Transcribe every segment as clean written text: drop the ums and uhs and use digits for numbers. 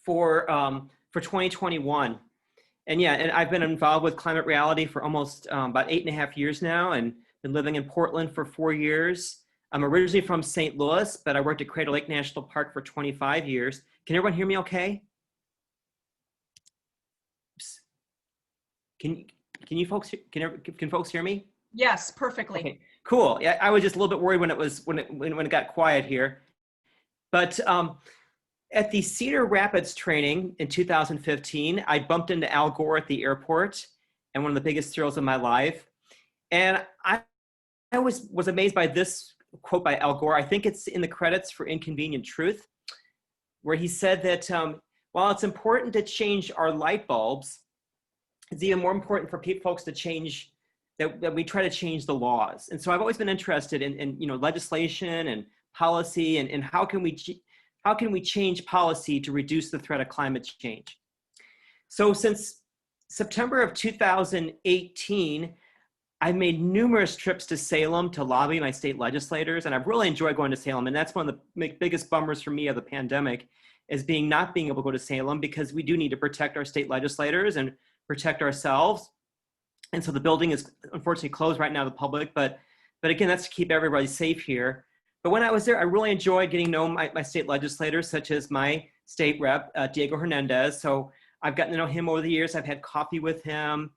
for 2021. And yeah, and I've been involved with Climate Reality for almost about 8.5 years now, and been living in Portland for 4 years. I'm originally from St. Louis, but I worked at Crater Lake National Park for 25 years. Can everyone hear me okay? Oops. Can you folks, can folks hear me? Yes, perfectly. Okay, cool. Yeah, I was just a little bit worried when it got quiet here. But at the Cedar Rapids training in 2015, I bumped into Al Gore at the airport, and one of the biggest thrills of my life. And I was amazed by this quote by Al Gore. I think it's in the credits for Inconvenient Truth, where he said that while it's important to change our light bulbs, it's even more important for folks to change, that we try to change the laws. And so I've always been interested in legislation and policy, and how can we change policy to reduce the threat of climate change. So since September of 2018, I've made numerous trips to Salem to lobby my state legislators, and I've really enjoyed going to Salem. And that's one of the biggest bummers for me of the pandemic, is not being able to go to Salem, because we do need to protect our state legislators and protect ourselves. And so the building is unfortunately closed right now to the public, but again, that's to keep everybody safe here. But when I was there, I really enjoyed getting to know my state legislators, such as my state rep, Diego Hernandez. So I've gotten to know him over the years. I've had coffee with him,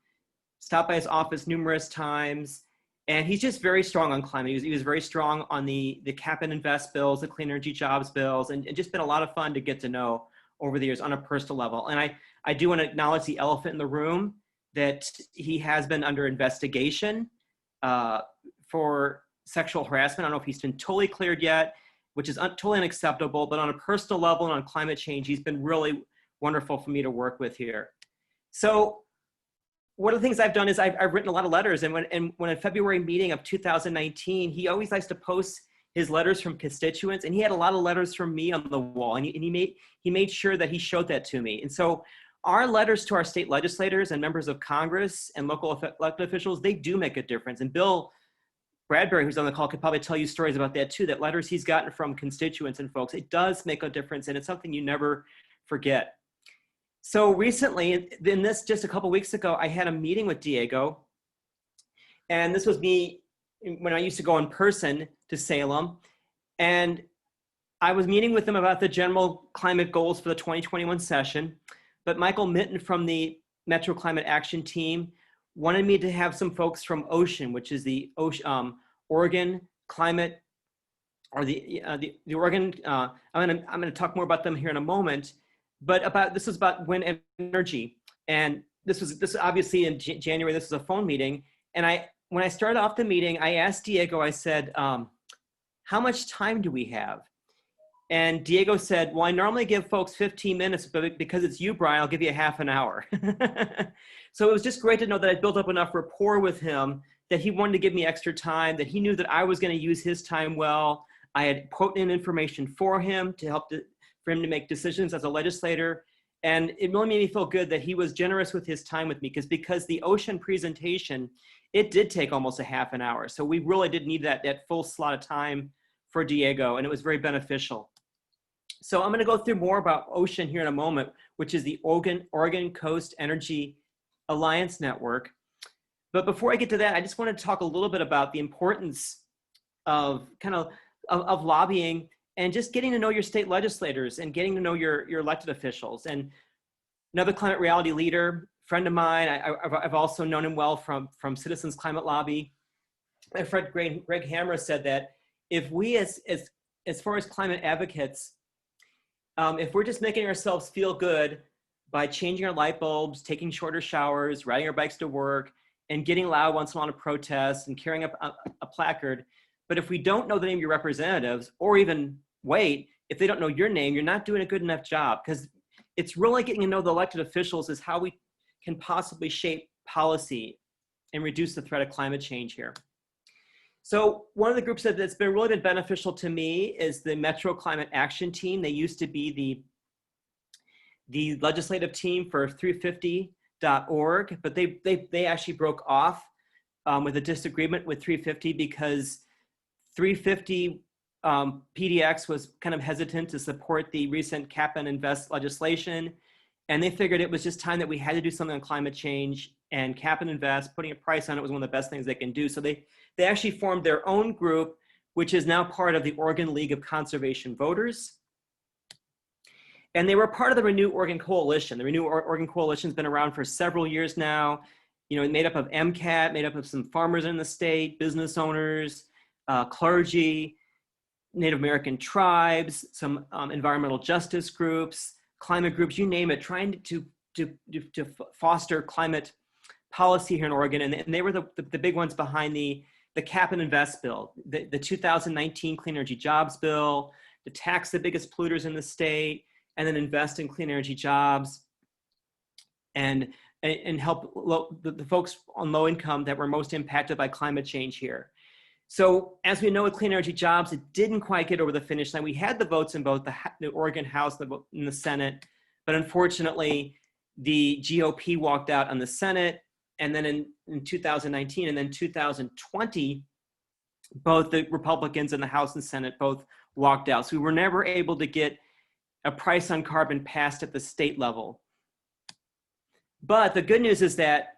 stopped by his office numerous times, and he's just very strong on climate. He was very strong on the cap and invest bills, the clean energy jobs bills, and just been a lot of fun to get to know over the years on a personal level. And I do want to acknowledge the elephant in the room, that he has been under investigation for sexual harassment. I don't know if he's been totally cleared yet, which is totally unacceptable, but on a personal level and on climate change, he's been really wonderful for me to work with here. So one of the things I've done is I've written a lot of letters, and when a February meeting of 2019, he always likes to post his letters from constituents, and he had a lot of letters from me on the wall, and he made sure that he showed that to me. And so our letters to our state legislators and members of Congress and local elected officials, they do make a difference. And Bill Bradbury, who's on the call, could probably tell you stories about that too, that letters he's gotten from constituents and folks, it does make a difference, and it's something you never forget. So recently, in this, just a couple weeks ago, I had a meeting with Diego, and this was me when I used to go in person to Salem, and I was meeting with him about the general climate goals for the 2021 session, but Michael Mitten from the Metro Climate Action Team wanted me to have some folks from OCEAN, which is the Oregon Climate, or the Oregon. I'm gonna talk more about them here in a moment. But this was about wind energy, and this obviously in January. This was a phone meeting, and when I started off the meeting, I asked Diego. I said, "How much time do we have?" And Diego said, "Well, I normally give folks 15 minutes, but because it's you, Brian, I'll give you a half an hour." So it was just great to know that I built up enough rapport with him that he wanted to give me extra time, that he knew that I was going to use his time well. I had put in information for him to help for him to make decisions as a legislator. And it really made me feel good that he was generous with his time with me, because the OCEAN presentation, it did take almost a half an hour. So we really did need that full slot of time for Diego, and it was very beneficial. So I'm going to go through more about OCEAN here in a moment, which is the Oregon Coast Energy Alliance Network. But before I get to that, I just want to talk a little bit about the importance of of lobbying, and just getting to know your state legislators and getting to know your elected officials. And another Climate Reality leader, friend of mine, I've also known him well from Citizens Climate Lobby. My friend Greg Hammer said that if we as far as climate advocates, if we're just making ourselves feel good by changing our light bulbs, taking shorter showers, riding our bikes to work, and getting loud once in a while to protest and carrying up a placard, but if we don't know the name of your representatives, or even wait, if they don't know your name, you're not doing a good enough job, because it's really getting to know the elected officials is how we can possibly shape policy and reduce the threat of climate change here. So one of the groups that's really been beneficial to me is the Metro Climate Action Team. They used to be the legislative team for 350.org, but they actually broke off with a disagreement with 350, because 350 PDX was kind of hesitant to support the recent cap and invest legislation. And they figured it was just time that we had to do something on climate change, and cap and invest, putting a price on it was one of the best things they can do. So they actually formed their own group, which is now part of the Oregon League of Conservation Voters. And they were part of the Renew Oregon Coalition. The Renew Oregon Coalition has been around for several years now. You know, made up of MCAT, made up of some farmers in the state, business owners, clergy, Native American tribes, some environmental justice groups, climate groups, you name it, trying to foster climate policy here in Oregon. And they were the big ones behind the cap and invest bill, the 2019 Clean Energy Jobs Bill, to tax the biggest polluters in the state, and then invest in clean energy jobs and help the folks on low income that were most impacted by climate change here. So as we know with clean energy jobs, it didn't quite get over the finish line. We had the votes in both the Oregon House and the Senate, but unfortunately the GOP walked out on the Senate, and then in 2019 and then 2020, both the Republicans in the House and Senate both walked out. So we were never able to get a price on carbon passed at the state level. But the good news is that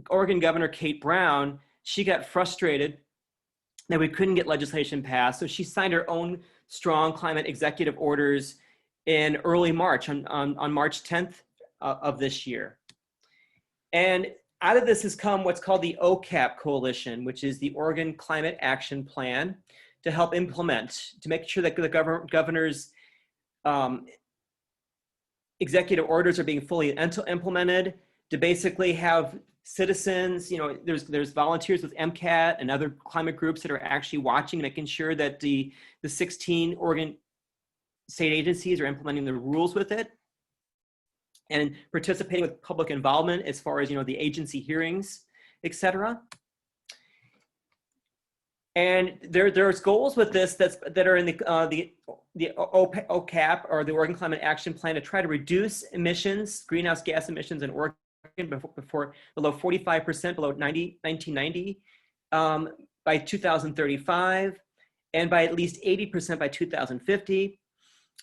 Oregon Governor Kate Brown, she got frustrated that we couldn't get legislation passed. So she signed her own strong climate executive orders in early March, on March 10th of this year. And out of this has come what's called the OCAP Coalition, which is the Oregon Climate Action Plan, to help implement, to make sure that the governor's executive orders are being fully implemented, to basically have citizens, you know, there's volunteers with MCAT and other climate groups that are actually watching, making sure that the 16 Oregon state agencies are implementing the rules with it, and participating with public involvement as far as, you know, the agency hearings, et cetera. And there's goals with this that are in the OCAP, or the Oregon Climate Action Plan, to try to reduce emissions, greenhouse gas emissions in Oregon below 45% below 1990 by 2035, and by at least 80% by 2050.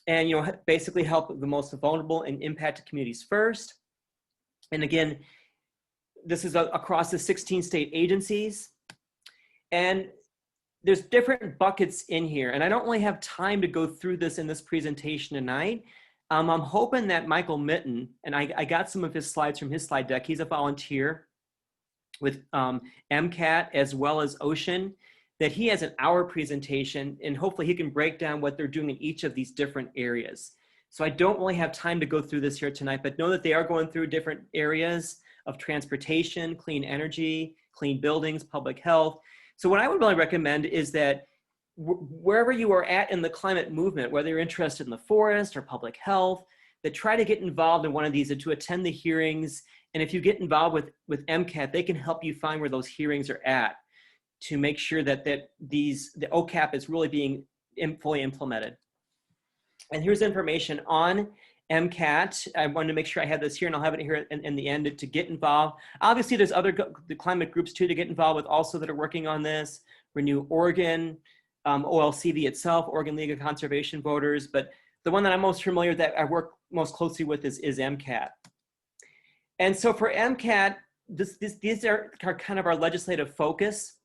And, you know, basically help the most vulnerable and impacted communities first. And again, this is across the 16 state agencies. And there's different buckets in here, and I don't really have time to go through this in this presentation tonight. I'm hoping that Michael Mitten, and I got some of his slides from his slide deck. He's a volunteer with MCAT as well as Ocean, that he has an hour presentation, and hopefully he can break down what they're doing in each of these different areas. So I don't really have time to go through this here tonight, but know that they are going through different areas of transportation, clean energy, clean buildings, public health. So what I would really recommend is that wherever you are at in the climate movement, whether you're interested in the forest or public health, that try to get involved in one of these, and to attend the hearings. And if you get involved with MCAT, they can help you find where those hearings are at, to make sure that the OCAP is really being fully implemented. And here's information on MCAT. I wanted to make sure I had this here, and I'll have it here in the end to get involved. Obviously, there's other the climate groups too to get involved with also that are working on this. Renew Oregon, OLCV itself, Oregon League of Conservation Voters, but the one that I'm most familiar with, that I work most closely with, is MCAT. And so for MCAT, these are kind of our legislative focus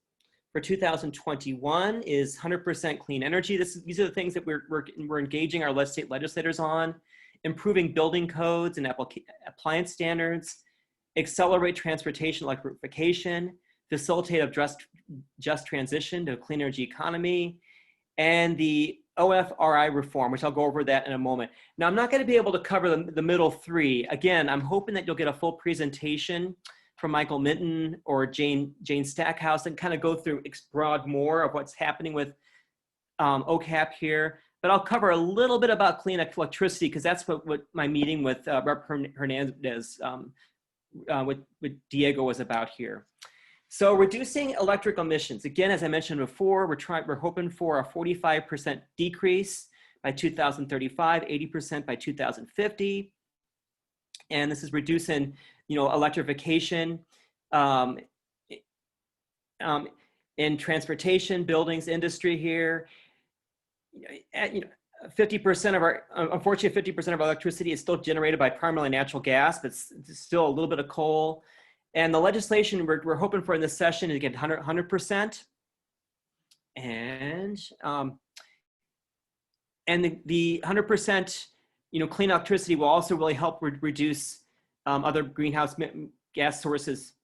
for 2021 is 100% clean energy. These are the things that we're engaging our state legislators on: improving building codes and appliance standards, accelerate transportation electrification, facilitate a just transition to a clean energy economy, and the OFRI reform, which I'll go over that in a moment. Now, I'm not going to be able to cover the middle three. Again, I'm hoping that you'll get a full presentation from Michael Minton or Jane Stackhouse, and kind of go through broad more of what's happening with OCAP here. But I'll cover a little bit about clean electricity, because that's what my meeting with Rep. Hernandez with Diego was about here. So reducing electric emissions. Again, as I mentioned before, we're hoping for a 45% decrease by 2035, 80% by 2050. And this is reducing, electrification in transportation, buildings, industry here. 50% of our, unfortunately, 50% of our electricity is still generated by primarily natural gas, but it's still a little bit of coal. And the legislation we're hoping for in this session is to get 100%. And the 100%, clean electricity will also really help reduce other greenhouse gas sources.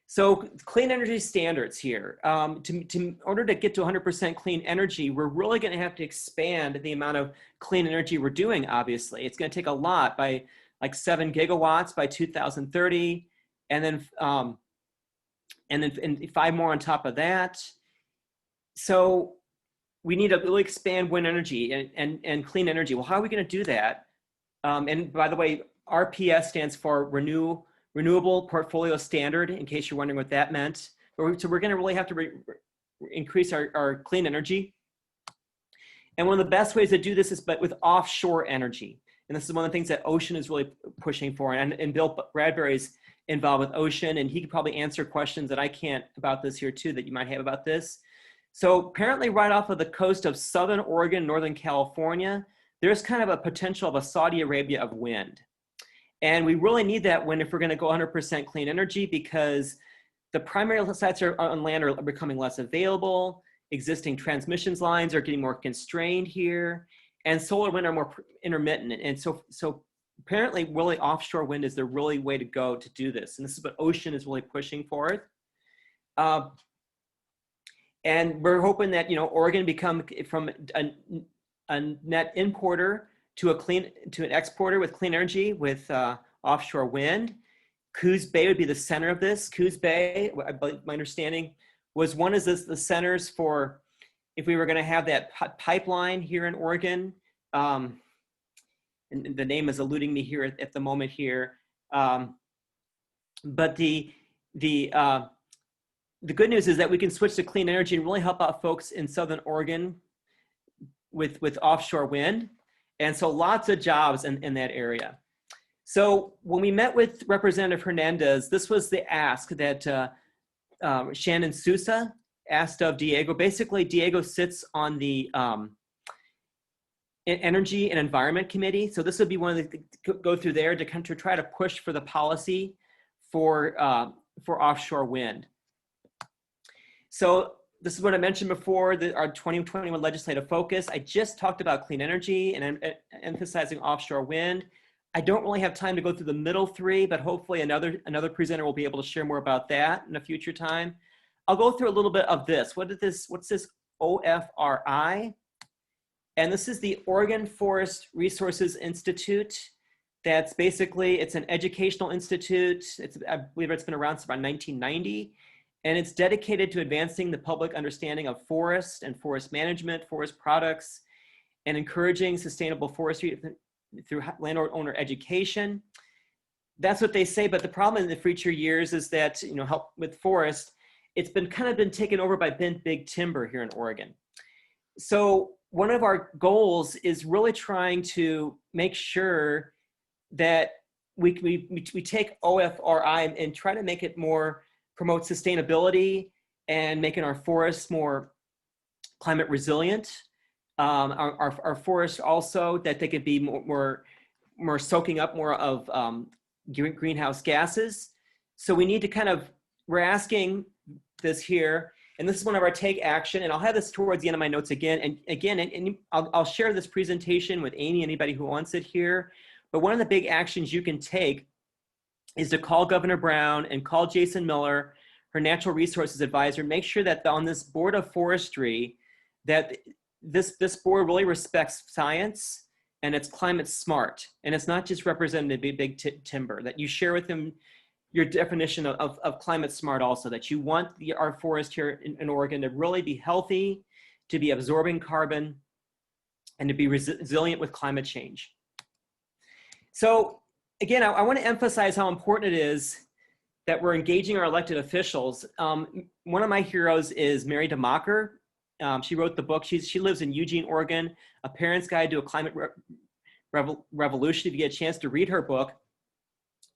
So clean energy standards here. In order to get to 100% clean energy, we're really going to have to expand the amount of clean energy we're doing, obviously. It's going to take a lot, by like 7 gigawatts by 2030, and then 5 more on top of that. So we need to really expand wind energy and clean energy. Well, how are we going to do that? And by the way, RPS stands for Renewable Portfolio Standard, in case you're wondering what that meant. So we're going to really have to increase our clean energy. And one of the best ways to do this is with offshore energy. And this is one of the things that Ocean is really pushing for. And Bill Bradbury's involved with Ocean, and he could probably answer questions that I can't about this here too, that you might have about this. So apparently right off of the coast of Southern Oregon, Northern California, there's kind of a potential of a Saudi Arabia of wind. And we really need that wind if we're going to go 100% clean energy, because the primary sites on land are becoming less available. Existing transmissions lines are getting more constrained here, and solar wind are more intermittent. And so apparently really offshore wind is the really way to go to do this. And this is what Ocean is really pushing for it. And we're hoping that, Oregon become from a net importer to an exporter with clean energy with offshore wind. Coos Bay would be the center of this. Coos Bay, my understanding, was one of the centers for if we were going to have that pipeline here in Oregon. And the name is eluding me here at the moment here. But the good news is that we can switch to clean energy and really help out folks in Southern Oregon with offshore wind. And so lots of jobs in that area. So when we met with Representative Hernandez, this was the ask that Shannon Sousa asked of Diego. Basically, Diego sits on the Energy and Environment Committee. So this would be one of the, go through there to try to push for the policy for offshore wind. So this is what I mentioned before, our 2021 legislative focus. I just talked about clean energy and emphasizing offshore wind. I don't really have time to go through the middle three, but hopefully another presenter will be able to share more about that in a future time. I'll go through a little bit of this. What's this OFRI? And this is the Oregon Forest Resources Institute. That's basically, it's an educational institute. I believe it's been around since around 1990. And it's dedicated to advancing the public understanding of forest and forest management, forest products, and encouraging sustainable forestry through landowner education. That's what they say, but the problem in the future years is that, help with forest, it's been taken over by big timber here in Oregon. So one of our goals is really trying to make sure that we take OFRI and try to make it more, promote sustainability and making our forests more climate resilient. Our forests also, that they could be more soaking up more of greenhouse gases. So we need to we're asking this here, and this is one of our take action, and I'll have this towards the end of my notes again. And I'll share this presentation with Amy, anybody who wants it here. But one of the big actions you can take is to call Governor Brown and call Jason Miller, her natural resources advisor, make sure that on this board of forestry, that this board really respects science and it's climate smart. And it's not just represented big timber, that you share with them your definition of climate smart also, that you want our forest here in Oregon to really be healthy, to be absorbing carbon, and to be resilient with climate change. So again, I want to emphasize how important it is that we're engaging our elected officials. One of my heroes is Mary DeMacher. She wrote the book. She lives in Eugene, Oregon, A Parent's Guide to a Climate Revolution. If you get a chance to read her book.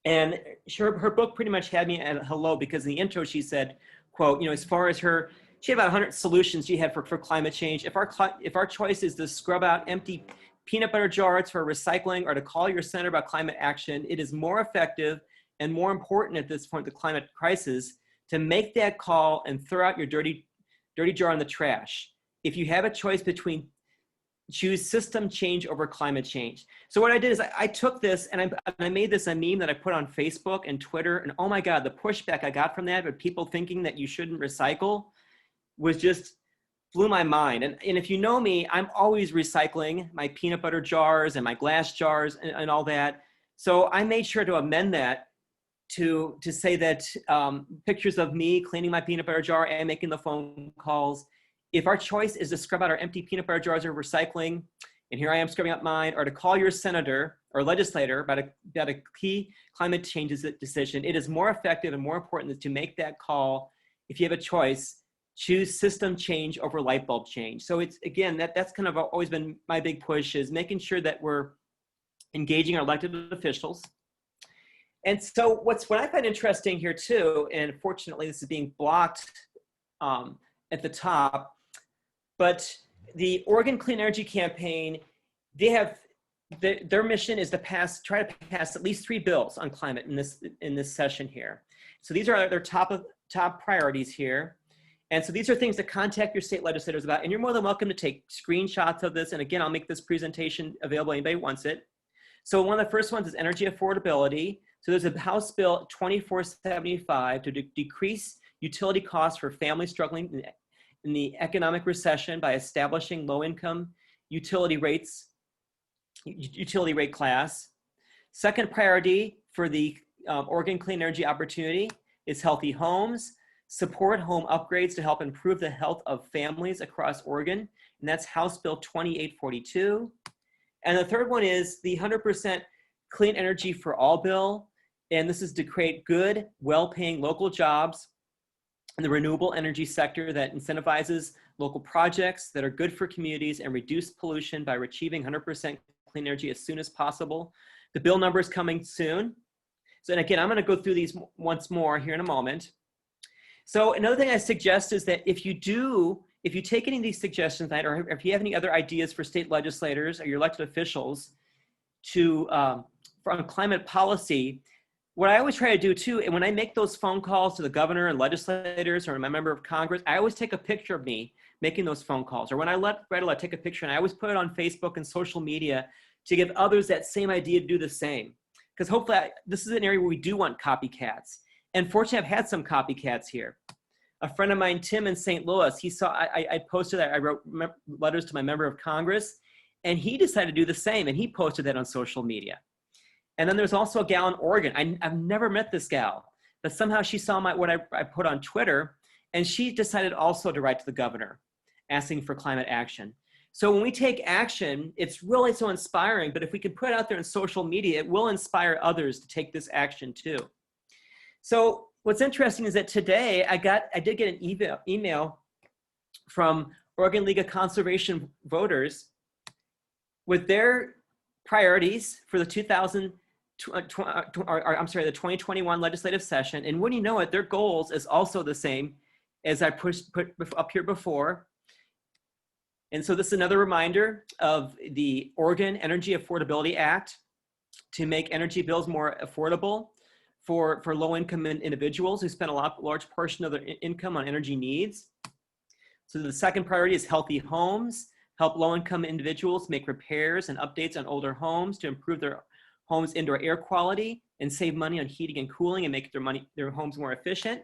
And her book pretty much had me at hello, because in the intro she said, quote, as far as her she had about 100 solutions she had for climate change. If our choice is to scrub out empty peanut butter jars for recycling or to call your senator about climate action, it is more effective and more important at this point, the climate crisis, to make that call and throw out your dirty jar in the trash. If you have a choice between choose system change over climate change. So what I did is I took this and I made this a meme that I put on Facebook and Twitter, and oh my God, the pushback I got from that, but people thinking that you shouldn't recycle was just blew my mind. And if you know me, I'm always recycling my peanut butter jars and my glass jars and all that. So I made sure to amend that to say that pictures of me cleaning my peanut butter jar and making the phone calls. If our choice is to scrub out our empty peanut butter jars or recycling, and here I am scrubbing out mine, or to call your senator or legislator about a key climate change decision, it is more effective and more important to make that call. If you have a choice, choose system change over light bulb change. So it's, again, that's kind of always been my big push, is making sure that we're engaging our elected officials. And so what I find interesting here too, and fortunately this is being blocked at the top, but the Oregon Clean Energy Campaign, they have their mission is to try to pass at least 3 bills on climate in this session here. So these are their top priorities here. And so these are things to contact your state legislators about, and you're more than welcome to take screenshots of this. And again, I'll make this presentation available to anybody who wants it. So one of the first ones is energy affordability. So there's a House Bill 2475 to decrease utility costs for families struggling in the economic recession by establishing low-income utility rate class. Second priority for the Oregon Clean Energy Opportunity is healthy homes. Support home upgrades to help improve the health of families across Oregon, and that's House Bill 2842. And the third one is the 100% Clean Energy for All bill, and this is to create good, well-paying local jobs in the renewable energy sector that incentivizes local projects that are good for communities and reduce pollution by achieving 100% clean energy as soon as possible. The bill number is coming soon. So, and again, I'm going to go through these once more here in a moment. So another thing I suggest is that if you take any of these suggestions, or if you have any other ideas for state legislators or your elected officials from climate policy, what I always try to do too, and when I make those phone calls to the governor and legislators or my member of Congress, I always take a picture of me making those phone calls. Or when I write a letter, I take a picture and I always put it on Facebook and social media to give others that same idea to do the same. Because hopefully this is an area where we do want copycats. And fortunately, I've had some copycats here. A friend of mine, Tim in St. Louis, he saw, I posted that, I wrote letters to my member of Congress, and he decided to do the same, and he posted that on social media. And then there's also a gal in Oregon. I've never met this gal, but somehow she saw what I put on Twitter, and she decided also to write to the governor, asking for climate action. So when we take action, it's really so inspiring, but if we can put it out there in social media, it will inspire others to take this action too. So what's interesting is that today I did get an email from Oregon League of Conservation voters with their priorities for the 2021 legislative session. And when you know it, their goals is also the same as I put up here before. And so this is another reminder of the Oregon Energy Affordability Act to make energy bills more affordable for low-income individuals who spend a large portion of their income on energy needs. So the second priority is healthy homes, help low-income individuals make repairs and updates on older homes to improve their homes' indoor air quality and save money on heating and cooling and make their homes more efficient.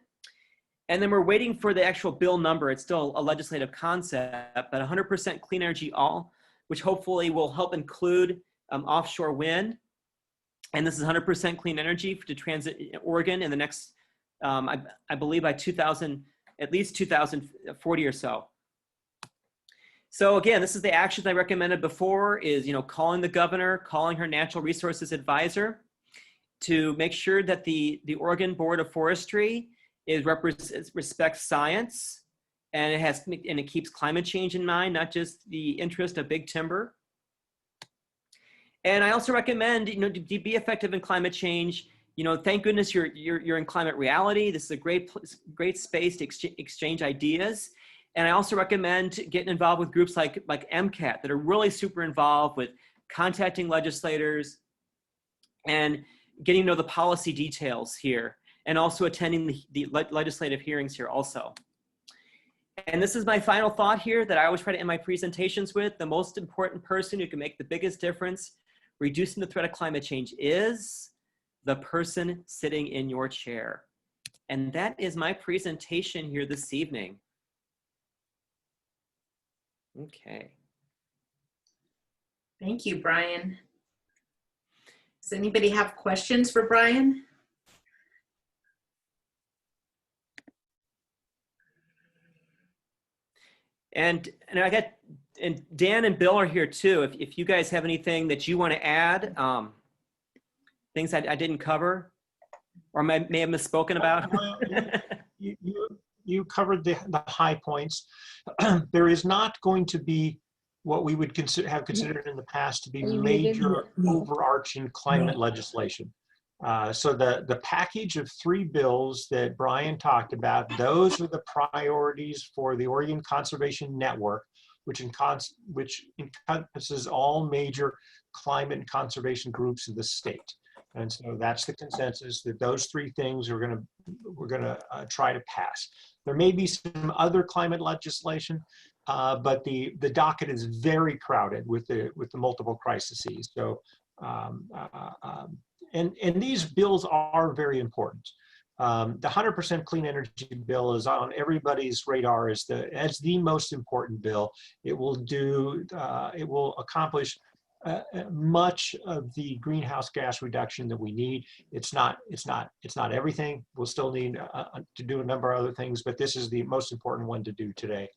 And then we're waiting for the actual bill number. It's still a legislative concept, but 100% clean energy all, which hopefully will help include offshore wind. And this is 100% clean energy to transit in Oregon in the next, I believe by at least 2040 or so. So again, this is the actions I recommended before is, calling the governor, calling her natural resources advisor to make sure that the Oregon Board of Forestry respects science, and it keeps climate change in mind, not just the interest of big timber. And I also recommend, to be effective in climate change, thank goodness you're in Climate Reality. This is a great space to exchange ideas. And I also recommend getting involved with groups like MCAT that are really super involved with contacting legislators and getting to know the policy details here, and also attending the legislative hearings here also. And this is my final thought here that I always try to end my presentations with. The most important person who can make the biggest difference reducing the threat of climate change is the person sitting in your chair. And that is my presentation here this evening. Okay. Thank you, Brian. Does anybody have questions for Brian? And Dan and Bill are here too. If you guys have anything that you want to add, things I didn't cover or may have misspoken about. You covered the high points. There is not going to be what we would have considered in the past to be major overarching climate legislation. So the package of 3 bills that Brian talked about, those are the priorities for the Oregon Conservation Network, which encompasses all major climate and conservation groups in the state. And so that's the consensus, that those 3 things we're gonna try to pass. There may be some other climate legislation, but the docket is very crowded with the multiple crises. So and these bills are very important. The 100% clean energy bill is on everybody's radar as the most important bill. It will accomplish much of the greenhouse gas reduction that we need. It's not everything. We'll still need to do a number of other things, but this is the most important one to do today.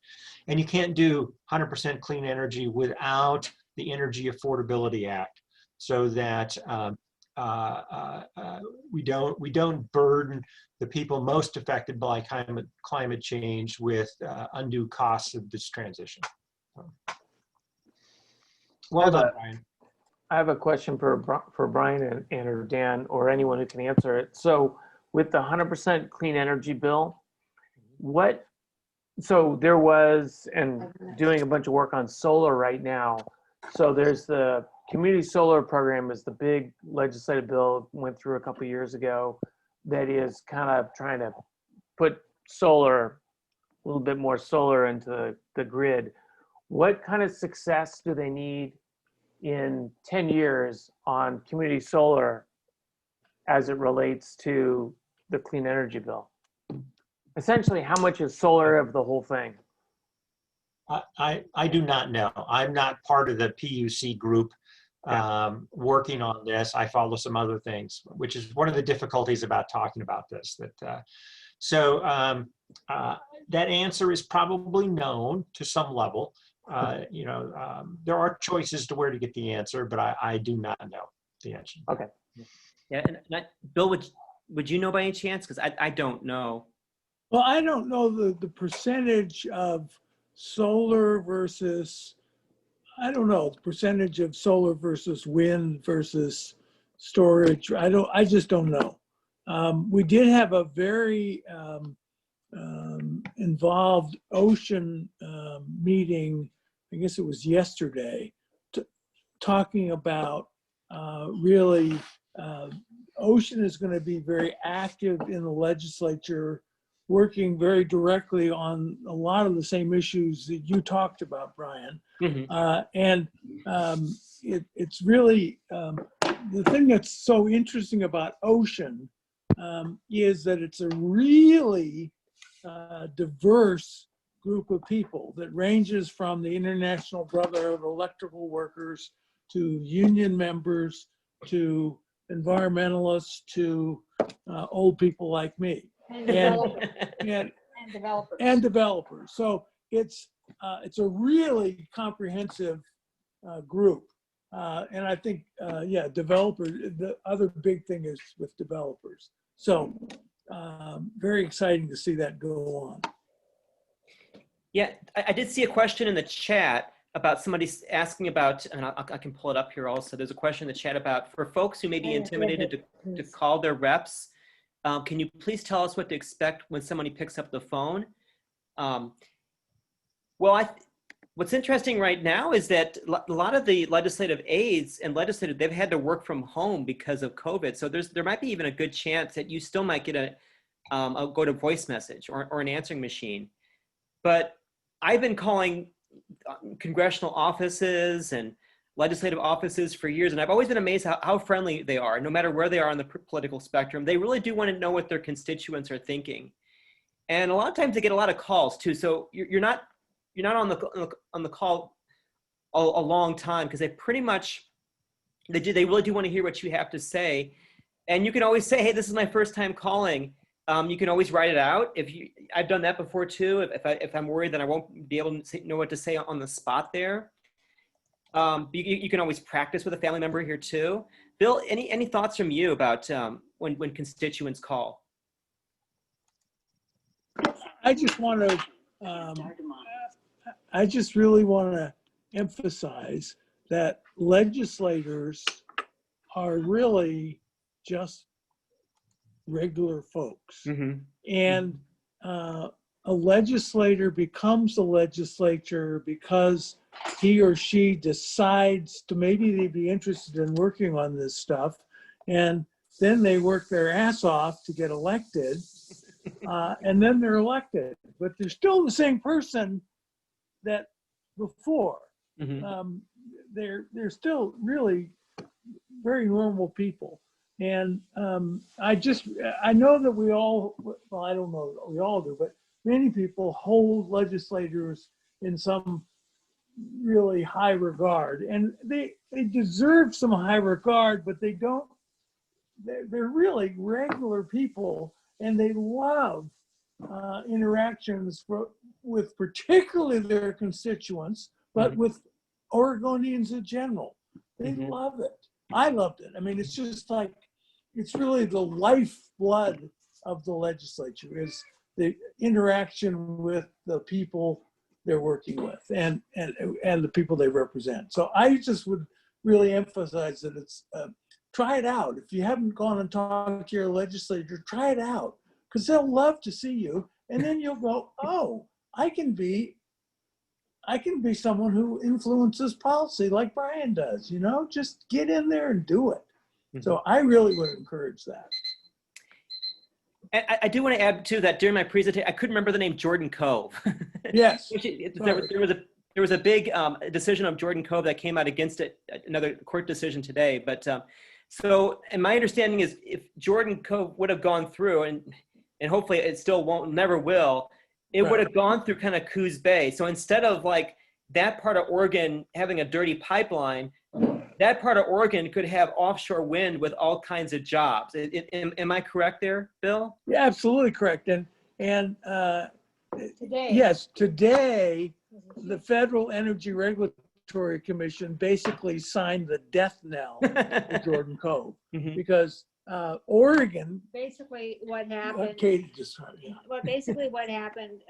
And you can't do 100% clean energy without the Energy Affordability Act, so that we don't burden the people most affected by climate change with undue costs of this transition. Well done, Brian. I have a question for Brian and or Dan or anyone who can answer it. So with the 100% clean energy bill, so there was, and doing a bunch of work on solar right now. So there's the community solar program is the big legislative bill, went through a couple of years ago, that is kind of trying to put solar, a little bit more solar into the grid. What kind of success do they need in 10 years on community solar as it relates to the clean energy bill? Essentially, how much is solar of the whole thing? I do not know. I'm not part of the PUC group working on this. I follow some other things, which is one of the difficulties about talking about this. That answer is probably known to some level. There are choices to where to get the answer, but I do not know the answer. Okay. Yeah, and Bill, would you know by any chance? Because I don't know. Well, I don't know the percentage of solar versus, I don't know, the percentage of solar versus wind versus storage. I just don't know. We did have a very involved ocean meeting, I guess it was yesterday, talking about really, ocean is going to be very active in the legislature, working very directly on a lot of the same issues that you talked about, Brian. Mm-hmm. It's really, the thing that's so interesting about ocean is that it's a really diverse group of people that ranges from the International Brotherhood of Electrical Workers to union members to environmentalists to old people like me. And developers. So it's a really comprehensive group. And I think, developers, the other big thing is with developers. So very exciting to see that go on. Yeah, I did see a question in the chat about somebody asking about, and I can pull it up here also. There's a question in the chat about, for folks who may be intimidated to call their reps, can you please tell us what to expect when somebody picks up the phone? Well, what's interesting right now is that a lot of the legislative aides and legislators, they've had to work from home because of COVID. So there might be even a good chance that you still might get a go to voice message or an answering machine. But I've been calling congressional offices and legislative offices for years, and I've always been amazed how friendly they are. No matter where they are on the political spectrum, they really do want to know what their constituents are thinking. And a lot of times they get a lot of calls too. So you're not on the call a long time, because they pretty much they really do want to hear what you have to say. And you can always say, hey, this is my first time calling. You can always write it out. I've done that before too. If I'm worried that I won't be able to know what to say on the spot there. You can always practice with a family member here too. Bill, any thoughts from you about when constituents call? I just want to, I just really want to emphasize that legislators are really just regular folks. Mm-hmm. And a legislator becomes a legislature because he or she decides to, maybe they'd be interested in working on this stuff, and then they work their ass off to get elected, and then they're elected, but they're still the same person that before. Mm-hmm. They're still really very normal people. And I know that we all, well, I don't know that we all do, but many people hold legislators in some really high regard, and they deserve some high regard, but they don't, they're really regular people, and they love interactions with particularly their constituents, but Mm-hmm. with Oregonians in general. They Mm-hmm. love it. I loved it. I mean, it's just like, it's really the lifeblood of the legislature, is the interaction with the people they're working with and the people they represent. So I just would really emphasize that it's, try it out. If you haven't gone and talked to your legislator, try it out, because they'll love to see you. And then you'll go, oh, I can be someone who influences policy like Brian does, just get in there and do it. Mm-hmm. So I really would encourage that. And I do want to add too that during my presentation, I couldn't remember the name Jordan Cove. Yes. There was a big decision of Jordan Cove that came out against it, another court decision today. But so, and my understanding is, if Jordan Cove would have gone through, and hopefully it still won't, never will, it would have gone through kind of Coos Bay. So instead of like that part of Oregon having a dirty pipeline, that part of Oregon could have offshore wind with all kinds of jobs. Am I correct there, Bill? Yeah, absolutely correct. And Today. yes, today, the Federal Energy Regulatory Commission basically signed the death knell for Jordan Cove, Mm-hmm. because Oregon, Basically what happened. Katie just, yeah. Well, basically what happened,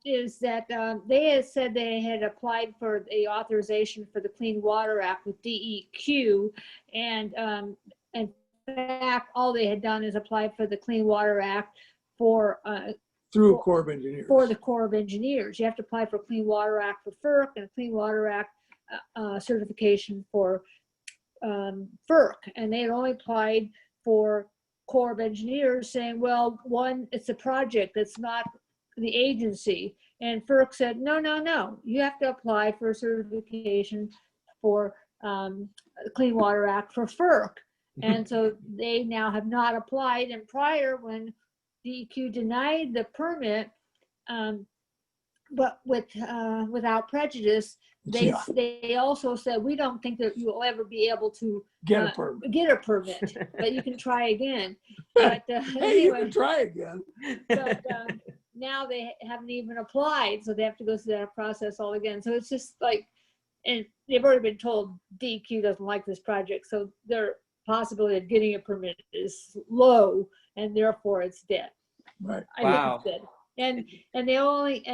is that they had said they had applied for the authorization for the Clean Water Act with DEQ, and in fact, all they had done is apply for the Clean Water Act for Through Corps of Engineers. for the Corps of Engineers. You have to apply for Clean Water Act for FERC and Clean Water Act certification for FERC, and they had only applied for Corps of Engineers, saying, well, one, it's a project, that's not the agency. And FERC said, no, you have to apply for certification for Clean Water Act for FERC. And so they now have not applied. And prior, when DEQ denied the permit, but without prejudice, they also said, we don't think that you will ever be able to Get a permit. get a permit, but you can try again. But Hey, you anyway, can try again. but now they haven't even applied, so they have to go through that process all again. So it's just like, and they've already been told DEQ doesn't like this project, so their possibility of getting a permit is low, and therefore it's dead. Right. I think Wow. it's dead. And they only,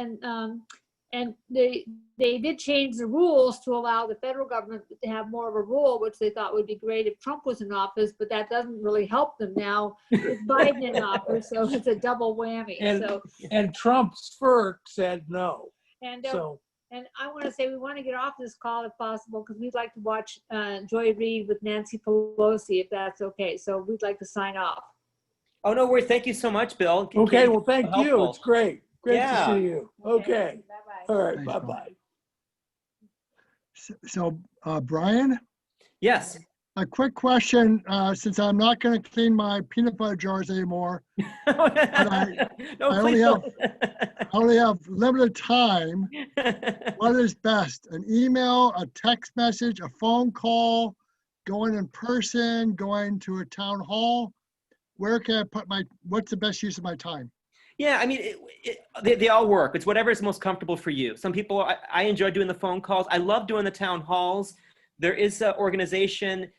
And they did change the rules to allow the federal government to have more of a rule, which they thought would be great if Trump was in office, but that doesn't really help them now with Biden in office, so it's a double whammy. And Trump's FERC said no. And So, and I want to say we want to get off this call if possible, because we'd like to watch Joy Reid with Nancy Pelosi, if that's okay. So we'd like to sign off. Oh, no worries. Thank you so much, Bill. okay, well, thank you. Helpful. It's great. Great Yeah. to see you. Okay. Bye-bye. All right, Thanks, Bill. bye-bye. So, Brian, Yes. a quick question, since I'm not going to clean my peanut butter jars anymore, No, only please I only have limited time. don't. What is best? An email, a text message, a phone call, going in person, going to a town hall? Where can I put what's the best use of my time? Yeah, I mean, they all work. It's whatever is most comfortable for you. Some people, I enjoy doing the phone calls. I love doing the town halls. There is an organization,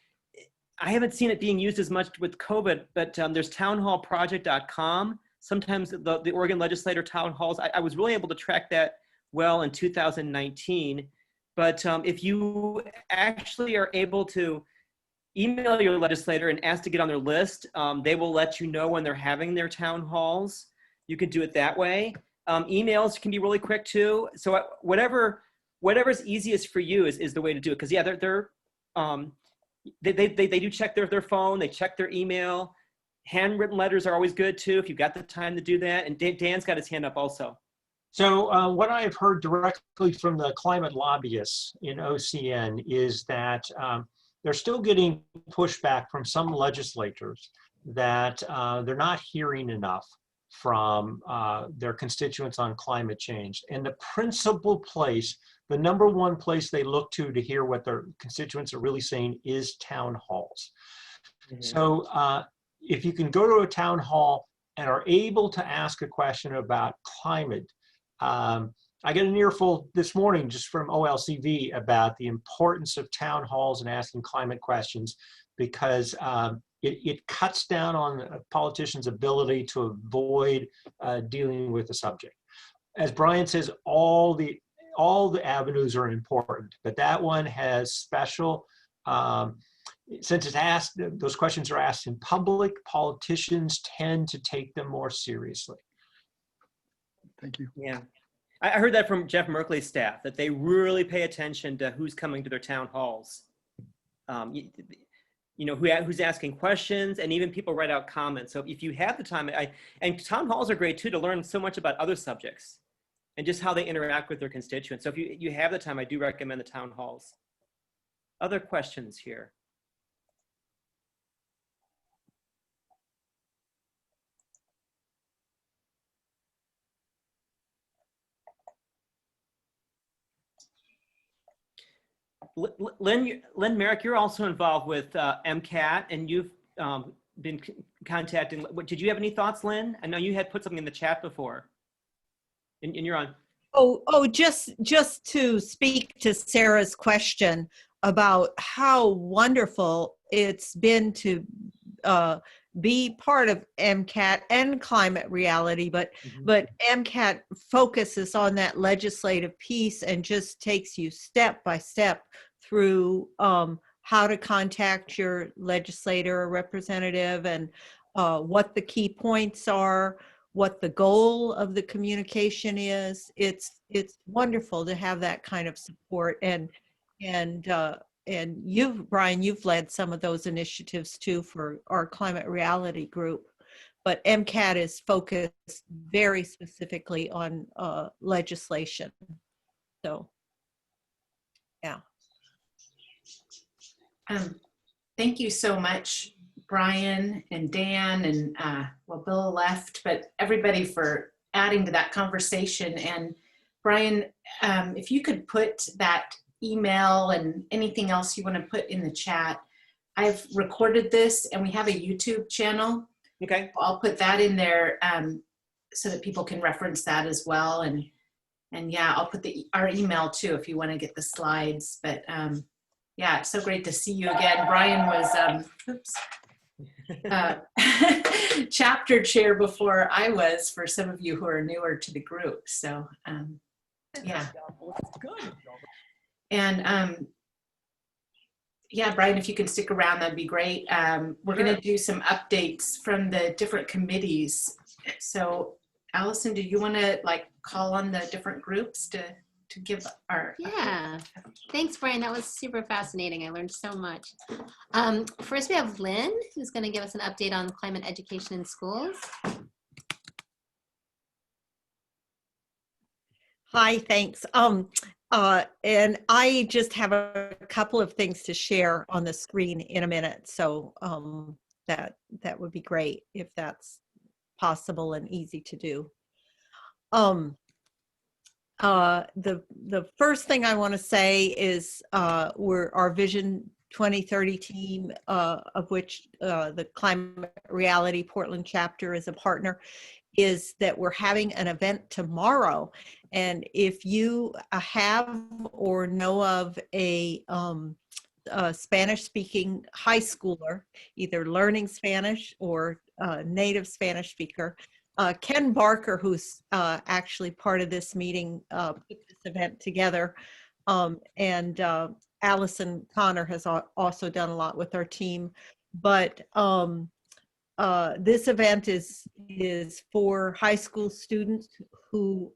I haven't seen it being used as much with COVID, but there's townhallproject.com. Sometimes the Oregon legislator town halls, I was really able to track that well in 2019. But if you actually are able to email your legislator and ask to get on their list, they will let you know when they're having their town halls. You can do it that way. Emails can be really quick too. So whatever's easiest for you is the way to do it. Because yeah, they do check their phone, they check their email. Handwritten letters are always good too if you've got the time to do that. And Dan's got his hand up also. So what I have heard directly from the climate lobbyists in OCN is that they're still getting pushback from some legislators that they're not hearing enough from their constituents on climate change. And the principal place, the number one place they look to hear what their constituents are really saying is town halls. Mm-hmm. So if you can go to a town hall and are able to ask a question about climate, I got an earful this morning just from OLCV about the importance of town halls and asking climate questions, because it cuts down on a politician's ability to avoid dealing with the subject. As Brian says, all the avenues are important, but that one has special, since it's asked, those questions are asked in public, politicians tend to take them more seriously. Thank you. Yeah. I heard that from Jeff Merkley's staff, that they really pay attention to who's coming to their town halls. You know, who's asking questions, and even people write out comments. So if you have the time, and town halls are great too to learn so much about other subjects and just how they interact with their constituents. So if you have the time, I do recommend the town halls. Other questions here? Lynn Merrick, you're also involved with MCAT, and you've been contacting. Did you have any thoughts, Lynn? I know you had put something in the chat before, and you're on. Just to speak to Sarah's question about how wonderful it's been to be part of MCAT and Climate Reality, but MCAT focuses on that legislative piece and just takes you step by step through how to contact your legislator or representative, and what the key points are, what the goal of the communication is. It's wonderful to have that kind of support, and you, Brian, you've led some of those initiatives too for our Climate Reality group. But MCAT is focused very specifically on legislation. So, yeah. Thank you so much, Brian and Dan, and well, Bill left, but everybody for adding to that conversation. And Brian, if you could put that email and anything else you want to put in the chat. I've recorded this and we have a YouTube channel. Okay. I'll put that in there so that people can reference that as well. And yeah, I'll put our email too if you want to get the slides. But yeah, it's so great to see you again. Brian was chapter chair before I was, for some of you who are newer to the group. So Yeah. And yeah, Brian, if you can stick around, that'd be great. We're going to do some updates from the different committees. So Allison, do you want to like call on the different groups to give our Yeah, thanks, Brian. That was super fascinating. I learned so much. First, we have Lynn, who's going to give us an update on climate education in schools. Hi, thanks. And I just have a couple of things to share on the screen in a minute. So that would be great if that's possible and easy to do. The first thing I want to say is our Vision 2030 team, of which the Climate Reality Portland chapter is a partner, is that we're having an event tomorrow. And if you have or know of a Spanish-speaking high schooler, either learning Spanish or native Spanish speaker, Ken Barker, who's actually part of this meeting, put this event together, and Allison Connor has also done a lot with our team. But this event is for high school students who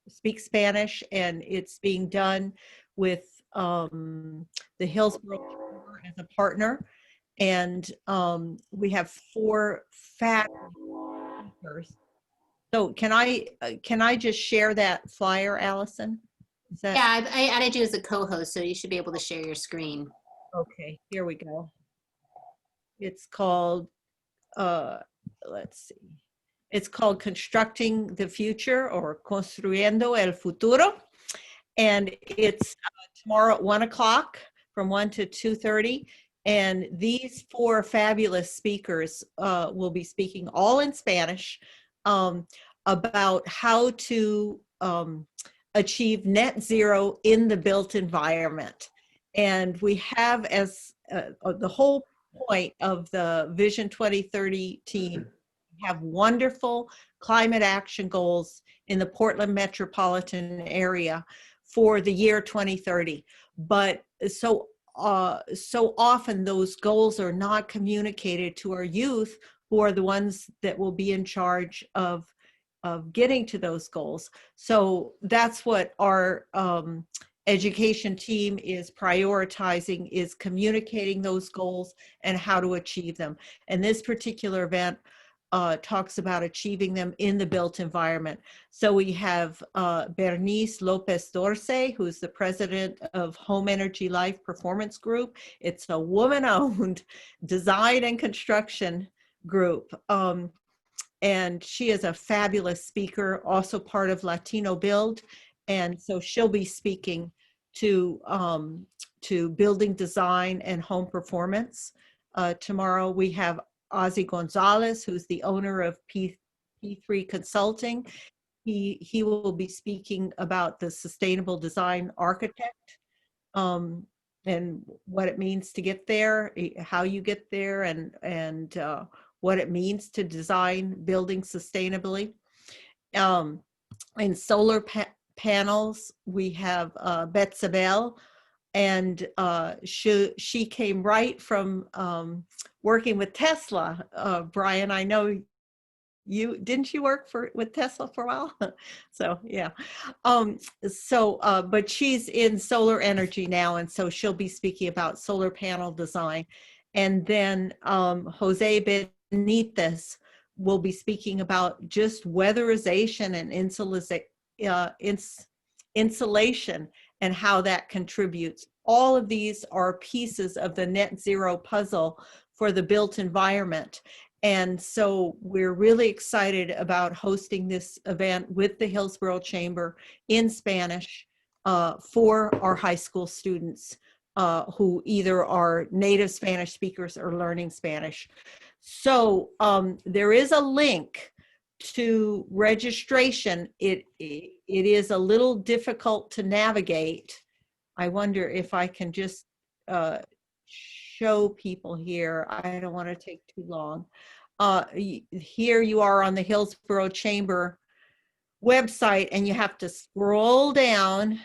speak Spanish, and it's being done with the Hillsborough Chamber as a partner. And we have 4 fabulous speakers. So can I just share that flyer, Allison? Is that Yeah, I added you as a co-host, so you should be able to share your screen. okay? Here we go. It's called let's see. It's called Constructing the Future, or Construyendo el Futuro. And it's tomorrow at 1 o'clock from 1 to 2:30. And these 4 fabulous speakers will be speaking all in Spanish about how to achieve net zero in the built environment. And we have as the whole point of the Vision 2030 team, have wonderful climate action goals in the Portland metropolitan area for the year 2030. But so often those goals are not communicated to our youth, who are the ones that will be in charge of getting to those goals. So that's what our education team is prioritizing, is communicating those goals and how to achieve them. And this particular event talks about achieving them in the built environment. So we have Bernice Lopez Dorce, who's the president of Home Energy Life Performance Group. It's a woman-owned design and construction group. And she is a fabulous speaker, also part of Latino Build. And so she'll be speaking to building design and home performance. Tomorrow we have Ozzy Gonzalez, who's the owner of P3 Consulting. He will be speaking about the sustainable design architect, and what it means to get there, how you get there, and what it means to design buildings sustainably. In solar panels, we have Betsabel, and she came right from working with Tesla. Brian, I know didn't you work with Tesla for a while? So yeah. But she's in solar energy now, and so she'll be speaking about solar panel design. And then Jose Benitez will be speaking about just weatherization and insulation and how that contributes. All of these are pieces of the net zero puzzle for the built environment. And so we're really excited about hosting this event with the Hillsborough Chamber in Spanish for our high school students who either are native Spanish speakers or learning Spanish. So there is a link to registration. It is a little difficult to navigate. I wonder if I can just show people here. I don't want to take too long. Here you are on the Hillsborough Chamber website, and you have to scroll down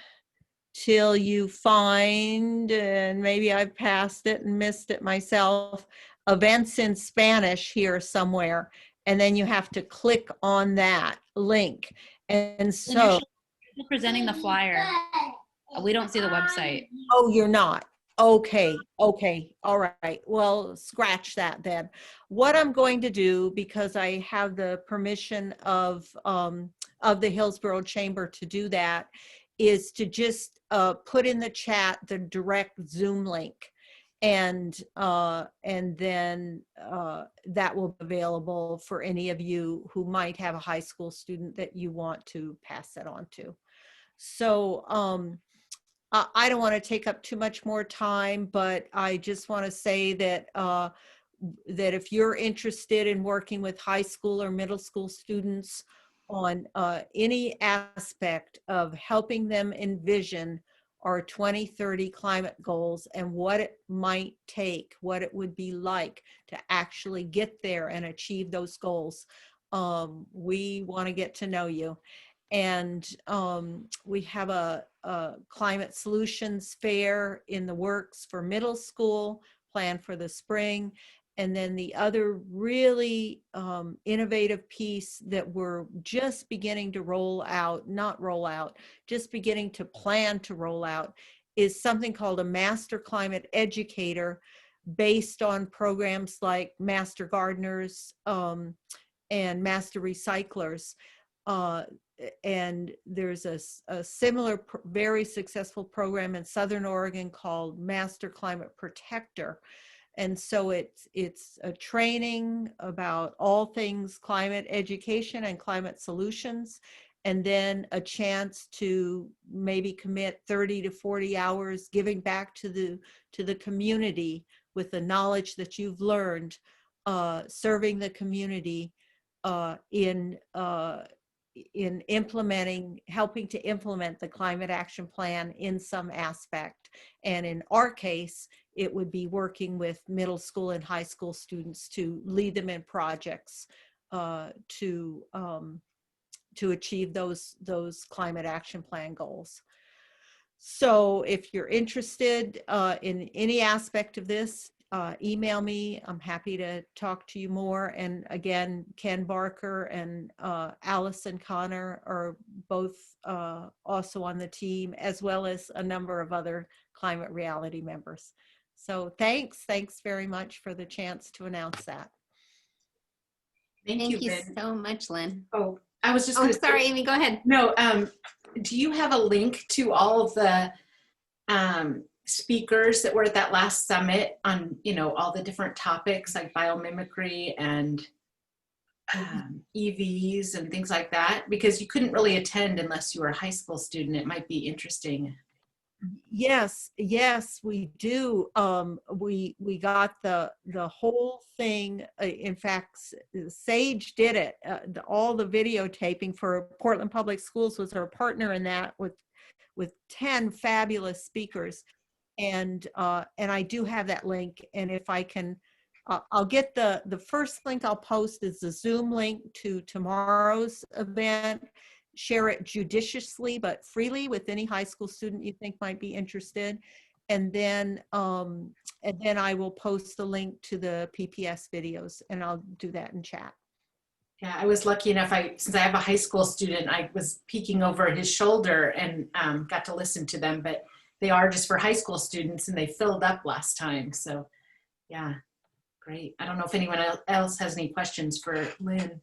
till you find, and maybe I've passed it and missed it myself, events in Spanish here somewhere. And then you have to click on that link. And so, You're presenting the flyer. We don't see the website. oh, you're not. Okay. Okay. All right. Well, scratch that then. What I'm going to do, because I have the permission of the Hillsborough Chamber to do that, is to just put in the chat the direct Zoom link, and then that will be available for any of you who might have a high school student that you want to pass that on to. So I don't want to take up too much more time, but I just want to say that that if you're interested in working with high school or middle school students on any aspect of helping them envision our 2030 climate goals and what it might take, what it would be like to actually get there and achieve those goals, we want to get to know you. And we have a climate solutions fair in the works for middle school, planned for the spring. And then the other really innovative piece that we're just beginning to just beginning to plan to roll out is something called a Master Climate Educator, based on programs like Master Gardeners and Master Recyclers. And there's a similar very successful program in Southern Oregon called Master Climate Protector. And so it's a training about all things climate education and climate solutions, and then a chance to maybe commit 30 to 40 hours giving back to the community with the knowledge that you've learned, serving the community in helping to implement the climate action plan in some aspect. And in our case, it would be working with middle school and high school students to lead them in projects to achieve those climate action plan goals. So if you're interested in any aspect of this, email me. I'm happy to talk to you more. And again, Ken Barker and Allison Connor are both also on the team, as well as a number of other Climate Reality members. So thanks very much for the chance to announce that. Thank you so much, Lynn. Oh, I was just going to sorry, Amy, go ahead. No, do you have a link to all of the speakers that were at that last summit on, all the different topics like biomimicry and EVs and things like that? Because you couldn't really attend unless you were a high school student. It might be interesting. Yes, we do. We got the whole thing. In fact, Sage did it. All the videotaping for Portland Public Schools was our partner in that, with 10 fabulous speakers. And I do have that link. And if I can, I'll get the first link I'll post is the Zoom link to tomorrow's event. Share it judiciously but freely with any high school student you think might be interested, and then I will post the link to the PPS videos, and I'll do that in chat. Yeah, I was lucky enough. Since I have a high school student, I was peeking over his shoulder and got to listen to them. But they are just for high school students, and they filled up last time. So, yeah, great. I don't know if anyone else has any questions for Lynn.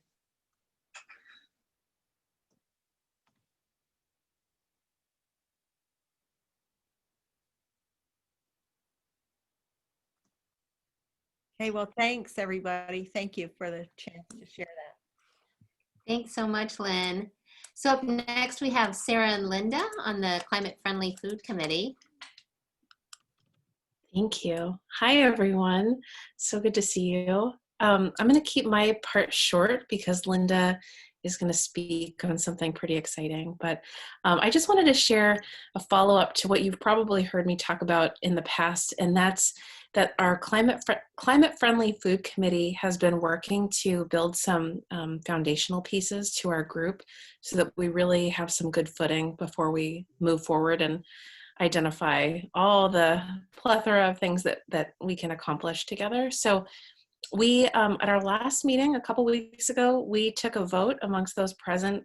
Okay, well, thanks everybody. Thank you for the chance to share that. Thanks so much, Lynn. So up next we have Sarah and Linda on the Climate Friendly Food Committee. Thank you. Hi, everyone. So good to see you. I'm going to keep my part short because Linda is going to speak on something pretty exciting. But I just wanted to share a follow-up to what you've probably heard me talk about in the past, and that's that our climate-friendly food committee has been working to build some foundational pieces to our group so that we really have some good footing before we move forward and identify all the plethora of things that we can accomplish together. So we, at our last meeting a couple weeks ago, we took a vote amongst those present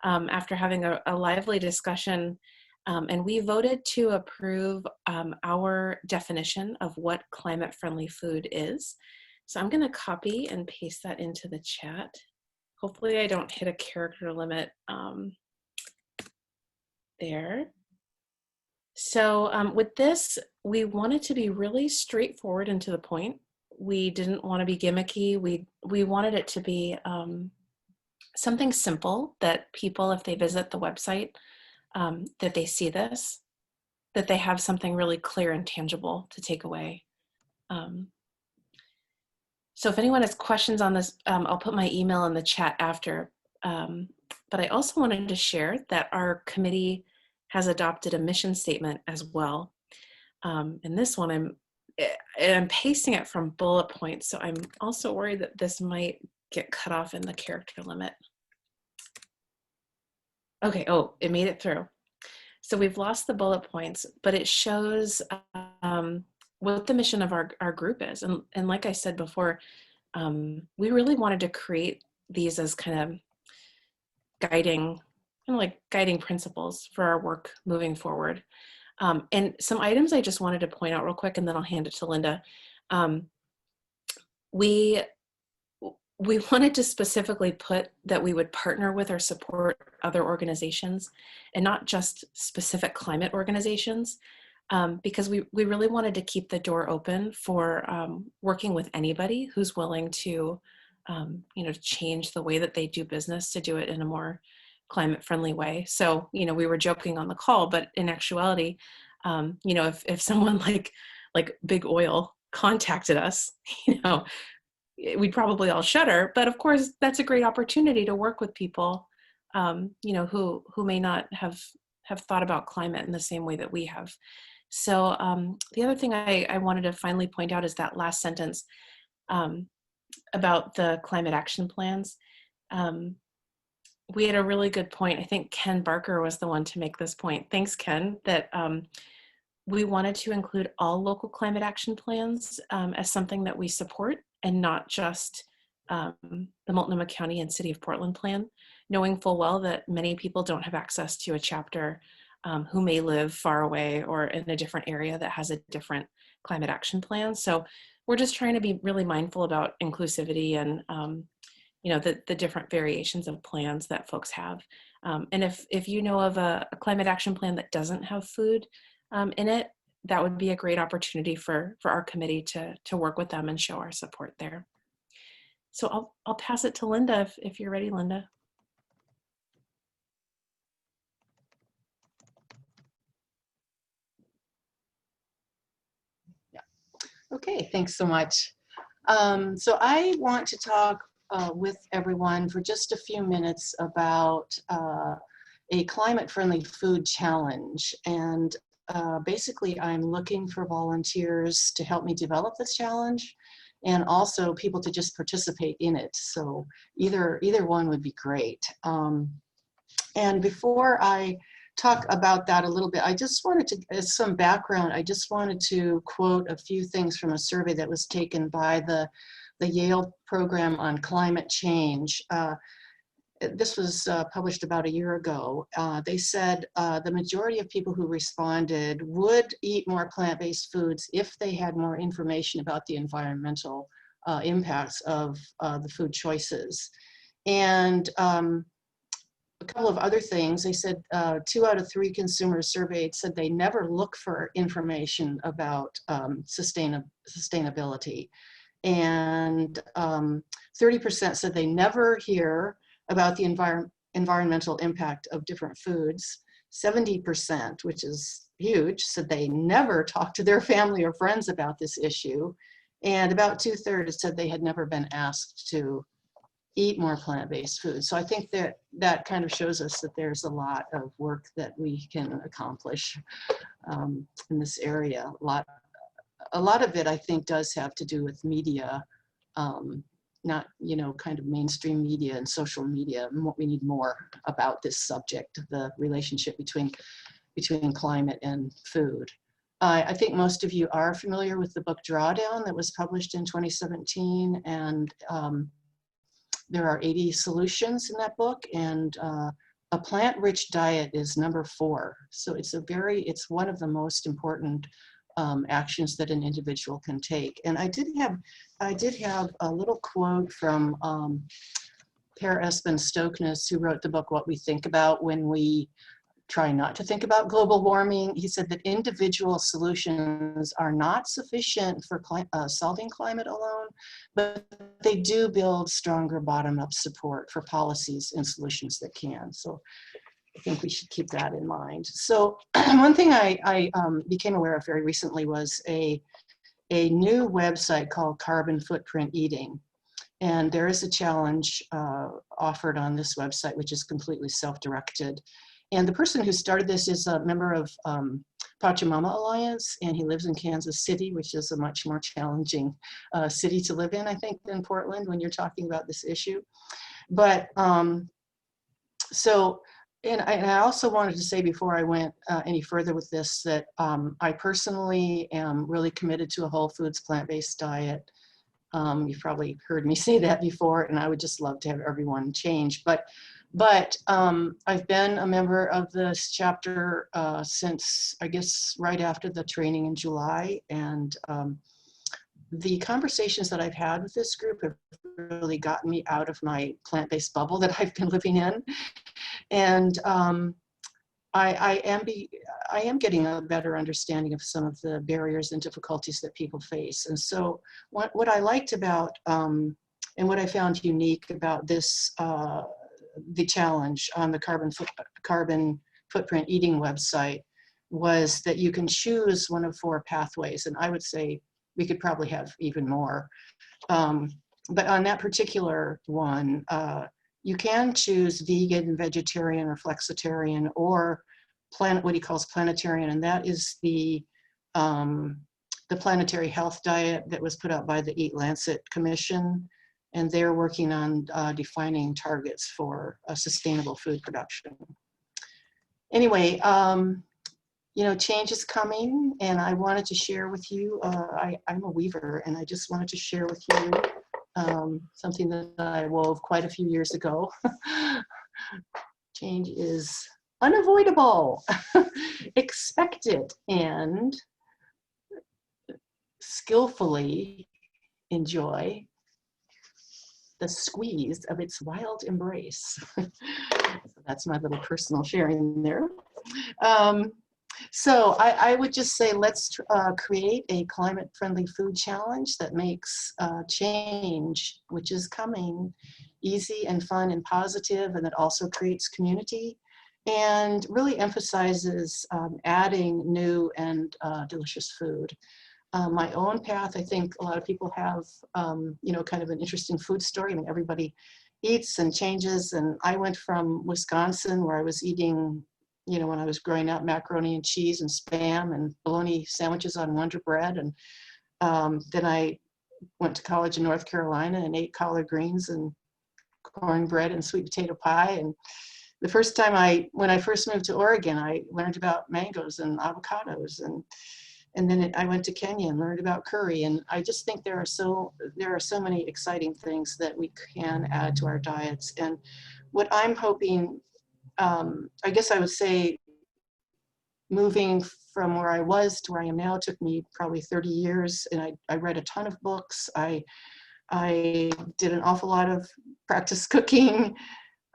after having a lively discussion, and we voted to approve our definition of what climate-friendly food is. So I'm going to copy and paste that into the chat. Hopefully I don't hit a character limit there. So with this, we wanted to be really straightforward and to the point. We didn't want to be gimmicky. We wanted it to be something simple that people, if they visit the website, that they see this, that they have something really clear and tangible to take away. So if anyone has questions on this, I'll put my email in the chat after. But I also wanted to share that our committee has adopted a mission statement as well. And this one, I'm pasting it from bullet points, so I'm also worried that this might get cut off in the character limit. Okay, oh, it made it through. So we've lost the bullet points, but it shows what the mission of our group is. And like I said before, we really wanted to create these as kind of guiding principles for our work moving forward. And some items I just wanted to point out real quick, and then I'll hand it to Linda. We wanted to specifically put that we would partner with or support other organizations and not just specific climate organizations, because we really wanted to keep the door open for working with anybody who's willing to change the way that they do business to do it in a more climate-friendly way. So, we were joking on the call, but in actuality, if someone like Big Oil contacted us, we'd probably all shudder. But of course, that's a great opportunity to work with people, who may not have thought about climate in the same way that we have. So the other thing I wanted to finally point out is that last sentence about the climate action plans. We had a really good point. I think Ken Barker was the one to make this point. Thanks, Ken, that we wanted to include all local climate action plans as something that we support and not just the Multnomah County and City of Portland plan, knowing full well that many people don't have access to a chapter who may live far away or in a different area that has a different climate action plan. So we're just trying to be really mindful about inclusivity and the different variations of plans that folks have. And if you know of a climate action plan that doesn't have food in it, that would be a great opportunity for our committee to work with them and show our support there. So I'll pass it to Linda if you're ready, Linda. Okay, thanks so much. So I want to talk with everyone for just a few minutes about a climate-friendly food challenge. And basically, I'm looking for volunteers to help me develop this challenge and also people to just participate in it. So either one would be great. And before I talk about that a little bit, I just wanted to, as some background, I just wanted to quote a few things from a survey that was taken by the Yale program on climate change. This was published about a year ago. They said the majority of people who responded would eat more plant-based foods if they had more information about the environmental impacts of the food choices. And a couple of other things, they said 2 out of 3 consumers surveyed said they never look for information about sustainability. And 30% said they never hear about the environmental impact of different foods. 70%, which is huge, said they never talk to their family or friends about this issue. And about 2/3 said they had never been asked to eat more plant-based food. So I think that kind of shows us that there's a lot of work that we can accomplish in this area, a lot a lot of it, I think, does have to do with media, not, kind of mainstream media and social media. We need more about this subject, the relationship between climate and food. I think most of you are familiar with the book Drawdown that was published in 2017, and there are 80 solutions in that book, and a plant-rich diet is number 4. So it's one of the most important actions that an individual can take. And I did have a little quote from Per Espen Stoknes, who wrote the book What We Think About When We Try Not to Think About Global Warming. He said that individual solutions are not sufficient for solving climate alone, but they do build stronger bottom-up support for policies and solutions that can. So I think we should keep that in mind. So one thing I became aware of very recently was a new website called Carbon Footprint Eating. And there is a challenge offered on this website, which is completely self-directed. And the person who started this is a member of Pachamama Alliance, and he lives in Kansas City, which is a much more challenging city to live in, I think, than Portland when you're talking about this issue. But and I also wanted to say before I went any further with this that I personally am really committed to a whole foods plant-based diet. You've probably heard me say that before, and I would just love to have everyone change. But I've been a member of this chapter since, I guess, right after the training in July. And the conversations that I've had with this group have really gotten me out of my plant-based bubble that I've been living in. And I am getting a better understanding of some of the barriers and difficulties that people face. And so what I liked about, and what I found unique about this, the challenge on the Carbon Footprint Eating website was that you can choose one of 4 pathways. And I would say we could probably have even more. But on that particular one, you can choose vegan, vegetarian, or flexitarian, or what he calls planetarian, and that is the planetary health diet that was put out by the Eat Lancet Commission, and they're working on defining targets for sustainable food production. Anyway, change is coming, and I wanted to share with you, I'm a weaver, and I just wanted to share with you something that I wove quite a few years ago. Change is unavoidable. Expect it and skillfully enjoy the squeeze of its wild embrace. That's my little personal sharing there. So I would just say let's create a climate-friendly food challenge that makes change, which is coming, easy and fun and positive, and that also creates community and really emphasizes adding new and delicious food. My own path, I think a lot of people have, kind of an interesting food story. I mean, everybody eats and changes, and I went from Wisconsin, where I was eating, when I was growing up, macaroni and cheese and Spam and bologna sandwiches on Wonder Bread. And then I went to college in North Carolina and ate collard greens and cornbread and sweet potato pie. And the first time when I first moved to Oregon, I learned about mangoes and avocados. And then I went to Kenya and learned about curry. And I just think there are so many exciting things that we can add to our diets. And what I'm hoping, I guess I would say, moving from where I was to where I am now took me probably 30 years. And I read a ton of books. I did an awful lot of practice cooking.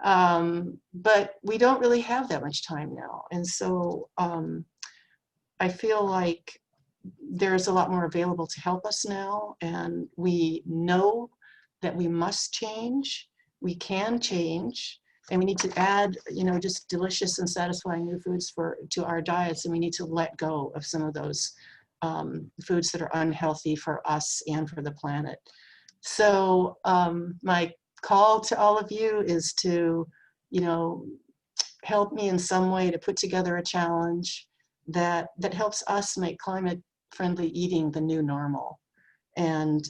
But we don't really have that much time now. And so I feel like there's a lot more available to help us now. And we know that we must change, we can change, and we need to add, just delicious and satisfying new foods to our diets. And we need to let go of some of those foods that are unhealthy for us and for the planet. So my call to all of you is to, help me in some way to put together a challenge that helps us make climate friendly eating the new normal. And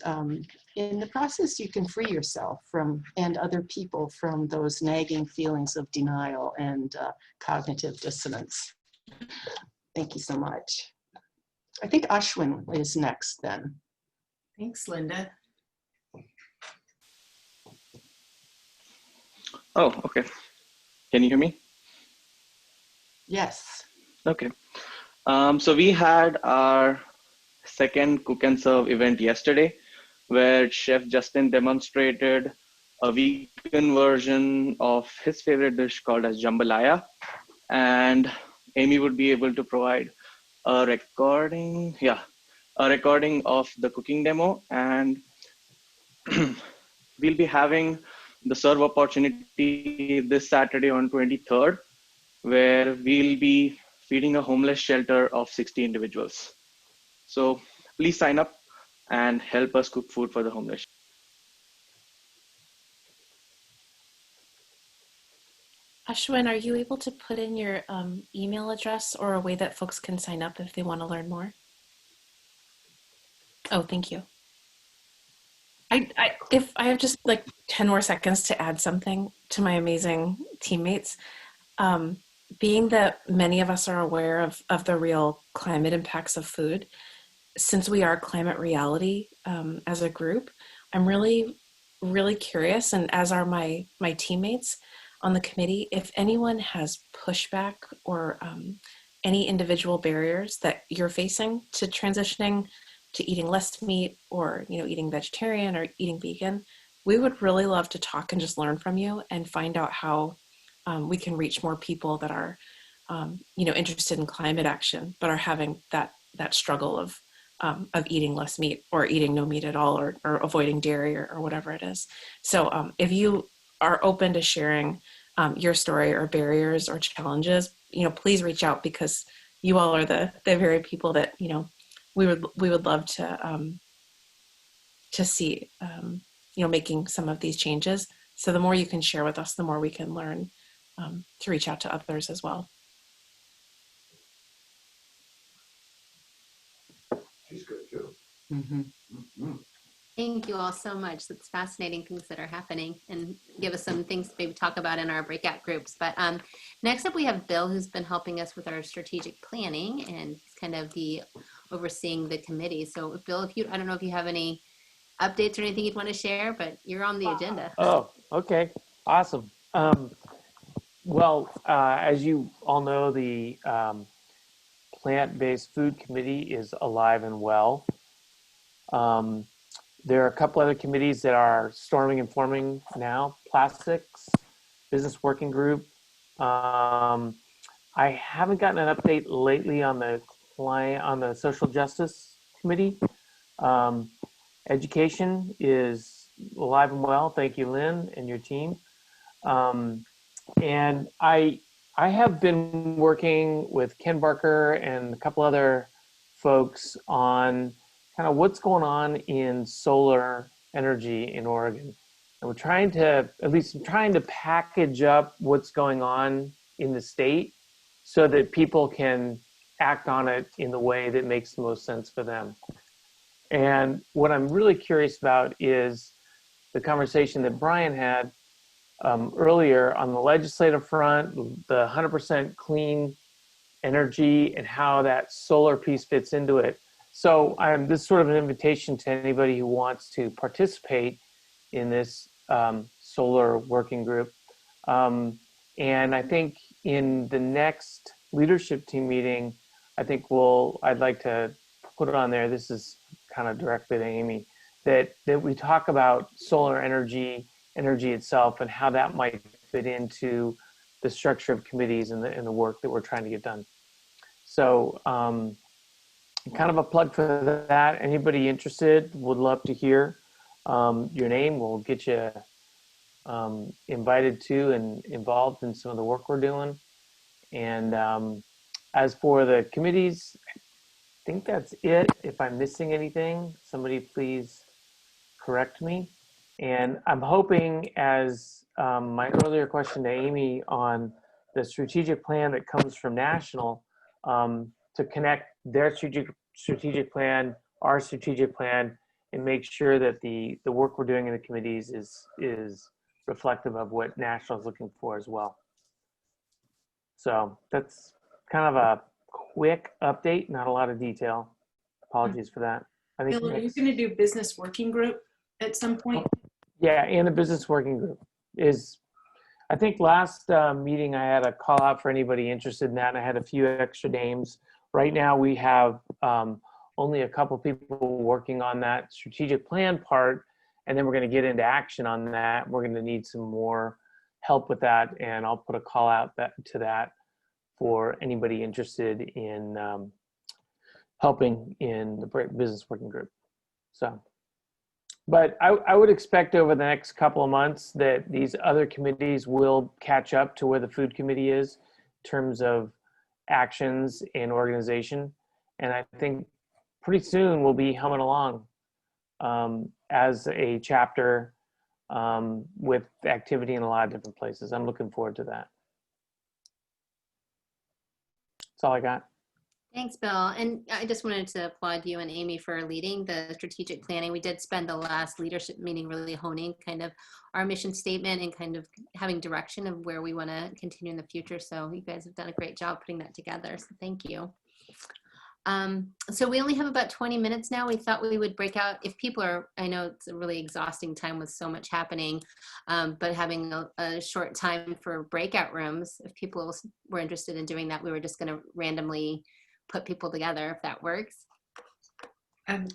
in the process, you can free yourself from, and other people, from those nagging feelings of denial and cognitive dissonance. Thank you so much. I think Ashwin is next then. Thanks, Linda. Oh, okay. Can you hear me? Yes. Okay. So we had our second cook and serve event yesterday, where Chef Justin demonstrated a vegan version of his favorite dish called as jambalaya. And Amy would be able to provide a recording, a recording of the cooking demo. And we'll be having the serve opportunity this Saturday on 23rd, where we'll be feeding a homeless shelter of 60 individuals. So please sign up and help us cook food for the homeless. Ashwin, are you able to put in your email address or a way that folks can sign up if they want to learn more? Oh, thank you. If I have just like 10 more seconds to add something to my amazing teammates, being that many of us are aware of the real climate impacts of food, since we are climate reality as a group, I'm really, really curious, and as are my teammates on the committee, if anyone has pushback or any individual barriers that you're facing to transitioning to eating less meat, or eating vegetarian or eating vegan, we would really love to talk and just learn from you and find out how we can reach more people that are interested in climate action but are having that struggle of eating less meat or eating no meat at all, or avoiding dairy or whatever it is. So if you are open to sharing your story or barriers or challenges, please reach out, because you all are the very people that we would love to see making some of these changes. So the more you can share with us, the more we can learn to reach out to others as well. She's good too. Thank you all so much. That's fascinating things that are happening, and give us some things to maybe talk about in our breakout groups. But next up, we have Bill, who's been helping us with our strategic planning, and he's kind of overseeing the committee. So Bill, I don't know if you have any updates or anything you'd want to share, but you're on the agenda. Oh, okay. Awesome. Well, as you all know, the Plant-Based Food Committee is alive and well. There are a couple other committees that are storming and forming now. Plastics, Business Working Group. I haven't gotten an update lately on the Social Justice Committee. Education is alive and well. Thank you, Lynn, and your team. And I have been working with Ken Barker and a couple other folks on kind of what's going on in solar energy in Oregon. And we're trying to package up what's going on in the state so that people can act on it in the way that makes the most sense for them. And what I'm really curious about is the conversation that Brian had earlier on the legislative front, the 100% clean energy and how that solar piece fits into it. So this is sort of an invitation to anybody who wants to participate in this solar working group. And I think in the next leadership team meeting, I'd like to put it on there. This is kind of directly to Amy, that we talk about solar energy itself, and how that might fit into the structure of committees and the work that we're trying to get done. So kind of a plug for that. Anybody interested would love to hear your name. We'll get you invited to and involved in some of the work we're doing. And as for the committees, I think that's it. If I'm missing anything, somebody please correct me. And I'm hoping, as my earlier question to Amy on the strategic plan that comes from national, to connect their strategic plan, our strategic plan, and make sure that the work we're doing in the committees is reflective of what national is looking for as well. So that's kind of a quick update, not a lot of detail. Apologies for that. I think Bill, are you going to do business working group at some point? yeah, and the business working group is, I think last meeting I had a call out for anybody interested in that, and I had a few extra names. Right now we have only a couple people working on that strategic plan part, and then we're going to get into action on that. We're going to need some more help with that, and I'll put a call out to that for anybody interested in helping in the business working group. So, but I would expect over the next couple of months that these other committees will catch up to where the food committee is in terms of actions and organization. And I think pretty soon we'll be humming along as a chapter with activity in a lot of different places. I'm looking forward to that. That's all I got. Thanks, Bill. And I just wanted to applaud you and Amy for leading the strategic planning. We did spend the last leadership meeting really honing kind of our mission statement and kind of having direction of where we want to continue in the future. So you guys have done a great job putting that together. So thank you. So we only have about 20 minutes now. We thought we would break out if people are, I know it's a really exhausting time with so much happening, but having a short time for breakout rooms, if people were interested in doing that, we were just going to randomly put people together if that works. And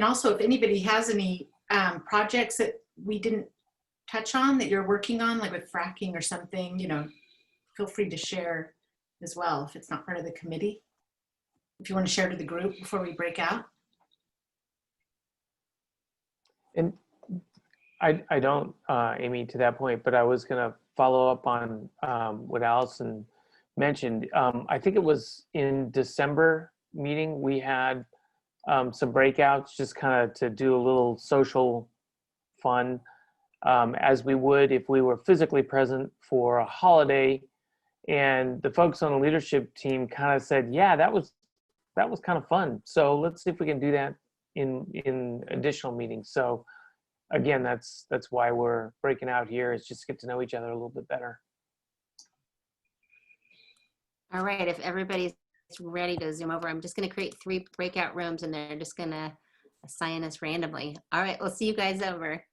also if anybody has any projects that we didn't touch on that you're working on, like with fracking or something, you know, feel free to share as well if it's not part of the committee. If you want to share to the group before we break out. And I don't, Amy, to that point, but I was going to follow up on what Allison mentioned. I think it was in December meeting, we had some breakouts just kind of to do a little social fun as we would if we were physically present for a holiday. And the folks on the leadership team kind of said, yeah, that was kind of fun. So let's see if we can do that in additional meetings. So again, that's why we're breaking out here, is just get to know each other a little bit better. All right, if everybody's ready to zoom over, I'm just going to create 3 breakout rooms and they're just going to assign us randomly. All right, we'll see you guys over.